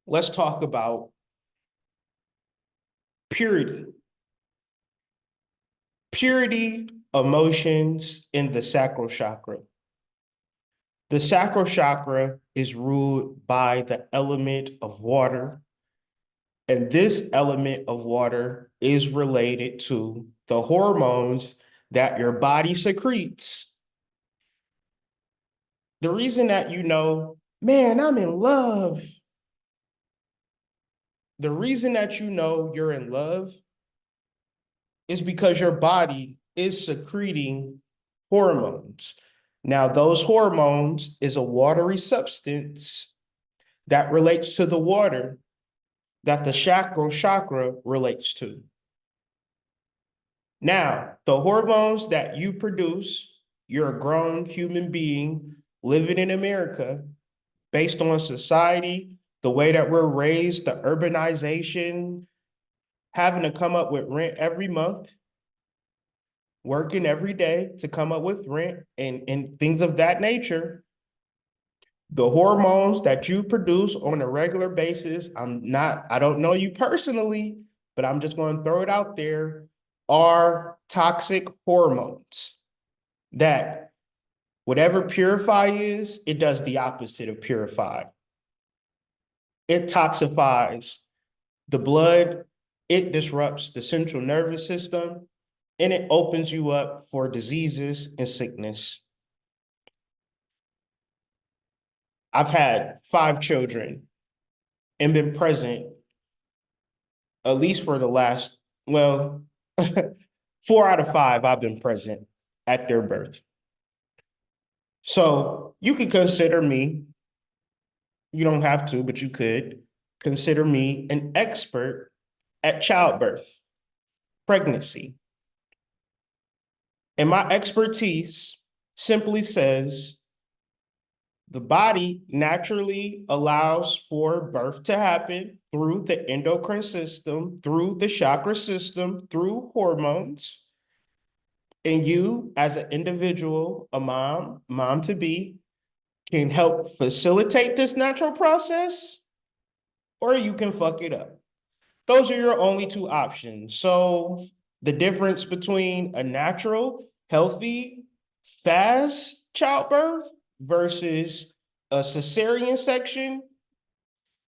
let's talk about purity. Purity, emotions in the sacral chakra. The sacral chakra is ruled by the element of water, and this element of water is related to the hormones that your body secretes. The reason that man, I'm in love. The reason that you're in love is because your body is secreting hormones. Now, those hormones is a watery substance that relates to the water that the sacral chakra relates to. Now, the hormones that you produce, you're a grown human being living in America based on society, the way that we're raised, the urbanization, having to come up with rent every month, working every day to come up with rent and things of that nature. The hormones that you produce on a regular basis, I don't know you personally, but I'm just going to throw it out there, are toxic hormones that whatever purify is, it does the opposite of purify. It toxifies the blood, it disrupts the central nervous system, and it opens you up for diseases and sickness. I've had 5 children and been present at least for the last, 4 out of 5, I've been present at their birth. So you could consider me, you don't have to, but you could consider me an expert at childbirth, pregnancy. And my expertise simply says the body naturally allows for birth to happen through the endocrine system, through the chakra system, through hormones. And you, as an individual, a mom to be, can help facilitate this natural process, or you can fuck it up. Those are your only 2 options. So the difference between a natural, healthy, fast childbirth versus a cesarean section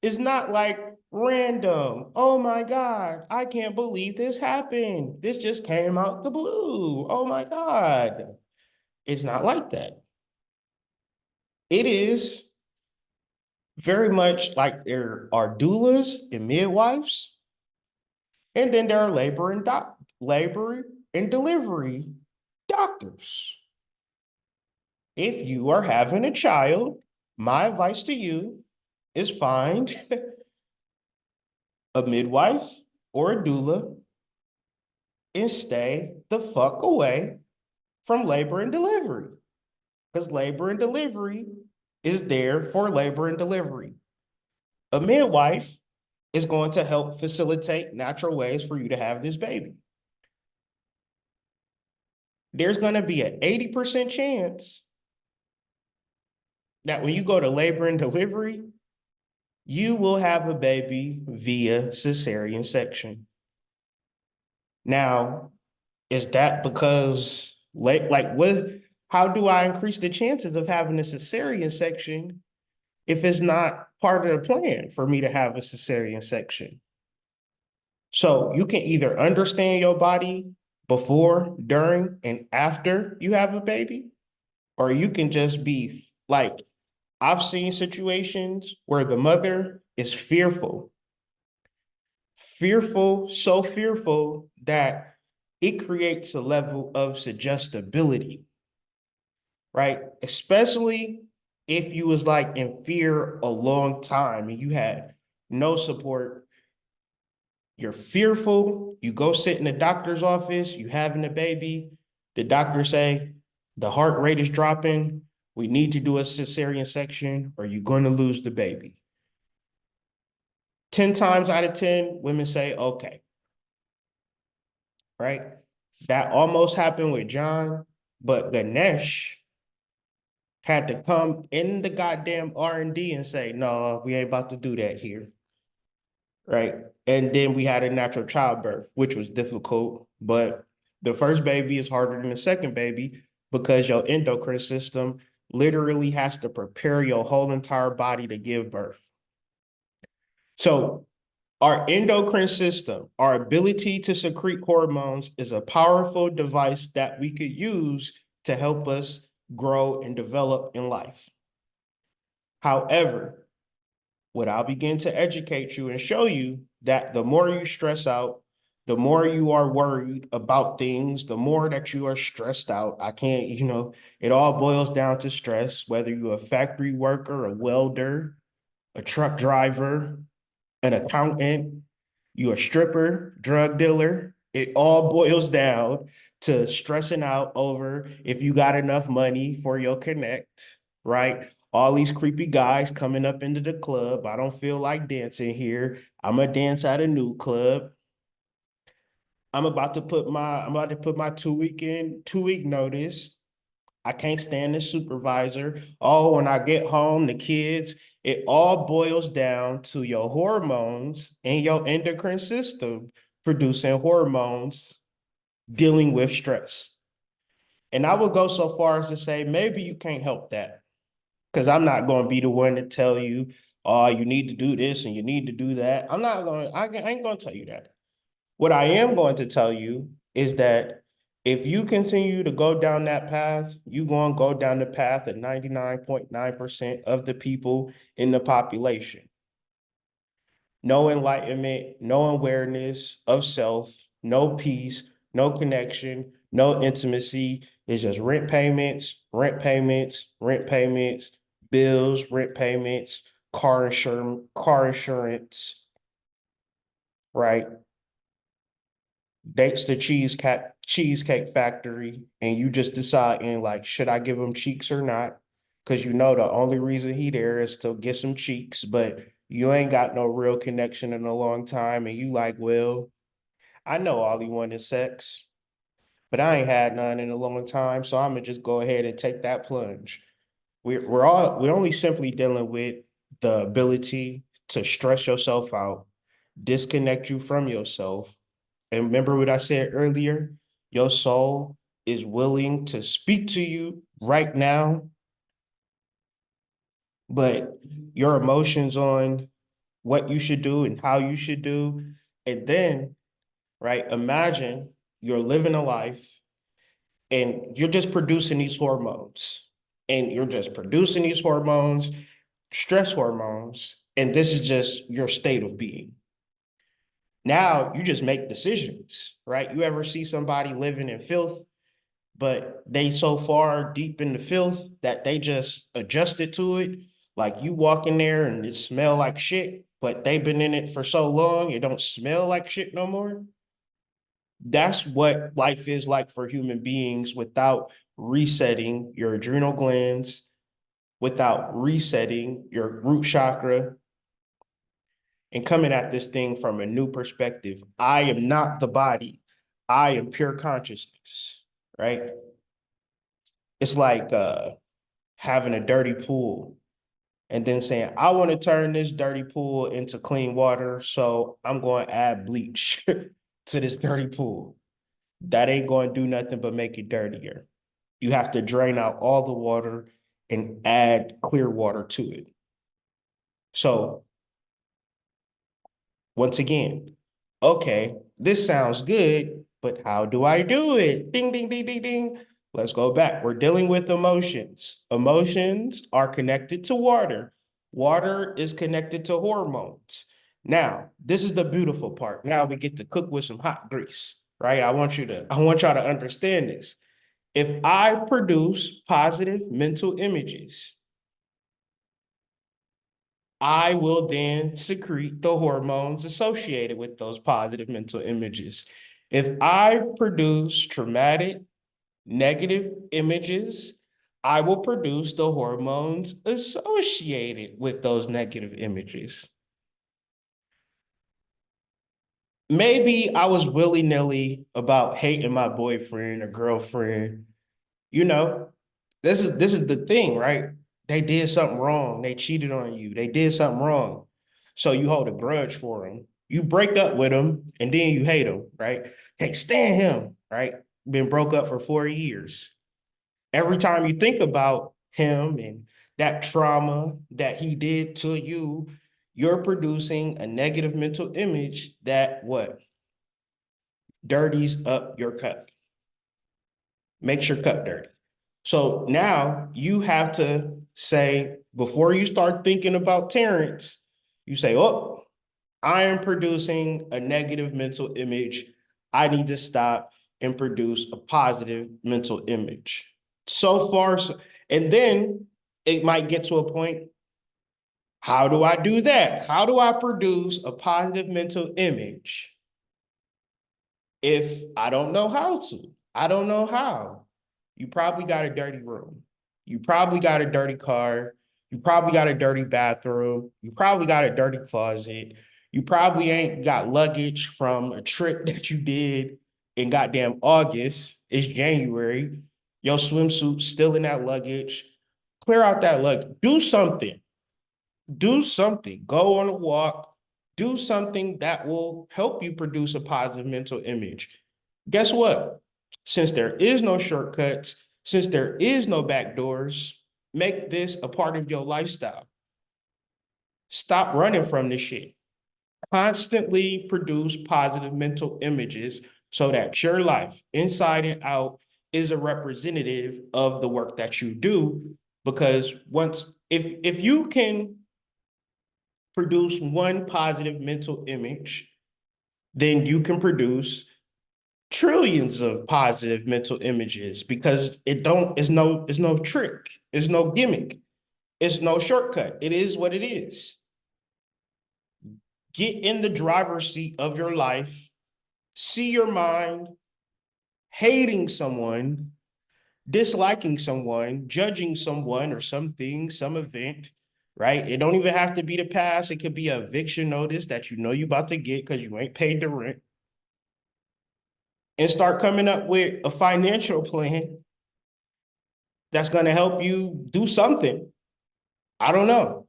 is not like random. Oh my God, I can't believe this happened. This just came out the blue. Oh my God. It's not like that. It is very much like there are doulas and midwives, and then there are labor and delivery doctors. If you are having a child, my advice to you is find a midwife or a doula and stay the fuck away from labor and delivery, because labor and delivery is there for labor and delivery. A midwife is going to help facilitate natural ways for you to have this baby. There's going to be an 80% chance that when you go to labor and delivery, you will have a baby via cesarean section. Now, is that because, how do I increase the chances of having a cesarean section if it's not part of the plan for me to have a cesarean section? So you can either understand your body before, during, and after you have a baby, or you can just be like, I've seen situations where the mother is fearful, so fearful that it creates a level of suggestibility, right? Especially if you was like in fear a long time and you had no support. You're fearful, you go sit in the doctor's office, you having a baby, the doctor say, the heart rate is dropping, we need to do a cesarean section or you're going to lose the baby. 10 times out of 10, women say, okay, right? That almost happened with John, but Ganesh had to come in the goddamn R&D and say, no, we ain't about to do that here. right? And then we had a natural childbirth, which was difficult, but the first baby is harder than the second baby because your endocrine system literally has to prepare your whole entire body to give birth. So our endocrine system, our ability to secrete hormones is a powerful device that we could use to help us grow and develop in life. However, what I'll begin to educate you and show you that the more you stress out, the more you are worried about things, the more that you are stressed out. I can't, it all boils down to stress, whether you're a factory worker, a welder, a truck driver, an accountant, you a stripper, drug dealer. It all boils down to stressing out over if you got enough money for your connect, right? All these creepy guys coming up into the club. I don't feel like dancing here. I'm gonna dance at a new club. I'm about to put my 2 week notice. I can't stand the supervisor. Oh, when I get home, the kids, it all boils down to your hormones and your endocrine system producing hormones dealing with stress. And I would go so far as to say, maybe you can't help that because I'm not going to be the one to tell you, oh, you need to do this and you need to do that. I ain't going to tell you that. What I am going to tell you is that if you continue to go down that path, you're going to go down the path of 99.9% of the people in the population. No enlightenment, no awareness of self, no peace, no connection, no intimacy. It's just rent payments, rent payments, rent payments, bills, rent payments, car insurance, right? Dates the cheesecake factory, and you just deciding like, should I give him cheeks or not? Because you know the only reason he there is to get some cheeks, but you ain't got no real connection in a long time, and you like, well, I know all he want is sex, but I ain't had none in a long time, so I'm gonna just go ahead and take that plunge. We're only simply dealing with the ability to stress yourself out, disconnect you from yourself. And remember what I said earlier? Your soul is willing to speak to you right now, but your emotions on what you should do and how you should do. And then, right, imagine you're living a life and you're just producing these hormones. And you're just producing these hormones, stress hormones, and this is just your state of being. Now you just make decisions, right? You ever see somebody living in filth, but they so far deep in the filth that they just adjusted to it? Like you walk in there and it smell like shit, but they've been in it for so long, it don't smell like shit no more. That's what life is like for human beings without resetting your adrenal glands, without resetting your root chakra, and coming at this thing from a new perspective. I am not the body. I am pure consciousness, right? It's like having a dirty pool and then saying, I want to turn this dirty pool into clean water, so I'm going to add bleach to this dirty pool. That ain't going to do nothing but make it dirtier. You have to drain out all the water and add clear water to it. So once again, okay, this sounds good, but how do I do it? Ding, ding, ding, ding, ding. Let's go back. We're dealing with emotions. Emotions are connected to water. Water is connected to hormones. Now, this is the beautiful part. Now we get to cook with some hot grease, right? I want y'all to understand this. If I produce positive mental images, I will then secrete the hormones associated with those positive mental images. If I produce traumatic, negative images, I will produce the hormones associated with those negative images. Maybe I was willy-nilly about hating my boyfriend or girlfriend. You know, this is the thing, right? They did something wrong. They cheated on you. They did something wrong. So you hold a grudge for them. You break up with him and then you hate him, right? Can't stand him, right? Been broke up for 4 years. Every time you think about him and that trauma that he did to you, you're producing a negative mental image that what? Dirties up your cup, makes your cup dirty. So now you have to say, before you start thinking about Terrence, you say, oh, I am producing a negative mental image. I need to stop and produce a positive mental image. So far, and then it might get to a point, how do I do that? How do I produce a positive mental image if I don't know how to? I don't know how. You probably got a dirty room. You probably got a dirty car. You probably got a dirty bathroom. You probably got a dirty closet. You probably ain't got luggage from a trip that you did in goddamn August. It's January. Your swimsuit's still in that luggage. Clear out that luggage. Do something. Do something. Go on a walk. Do something that will help you produce a positive mental image. Guess what? Since there is no shortcuts, since there is no back doors, make this a part of your lifestyle. Stop running from this shit. Constantly produce positive mental images so that your life, inside and out, is a representative of the work that you do. Because if you can produce one positive mental image, then you can produce trillions of positive mental images because it's no trick, it's no gimmick, it's no shortcut. It is what it is. Get in the driver's seat of your life, see your mind hating someone, disliking someone, judging someone or something, some event, right? It don't even have to be the past. It could be an eviction notice that you know you about to get because you ain't paid the rent. And start coming up with a financial plan that's going to help you do something. I don't know.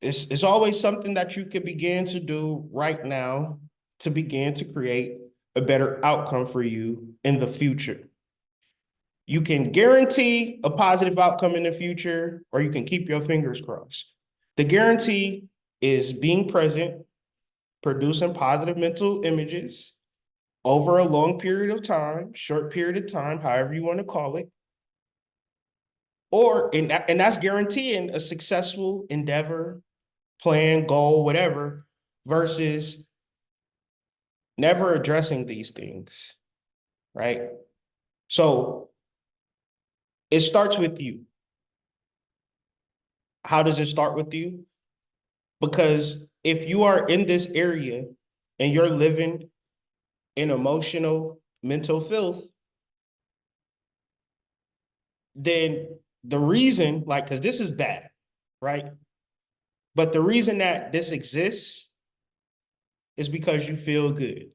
It's always something that you could begin to do right now to begin to create a better outcome for you in the future. You can guarantee a positive outcome in the future, or you can keep your fingers crossed. The guarantee is being present, producing positive mental images over a long period of time, short period of time, however you want to call it. And that's guaranteeing a successful endeavor, plan, goal, whatever, versus never addressing these things, right? So it starts with you. How does it start with you? Because if you are in this area and you're living in emotional, mental filth, then the reason, like, because this is bad, right? But the reason that this exists is because you feel good.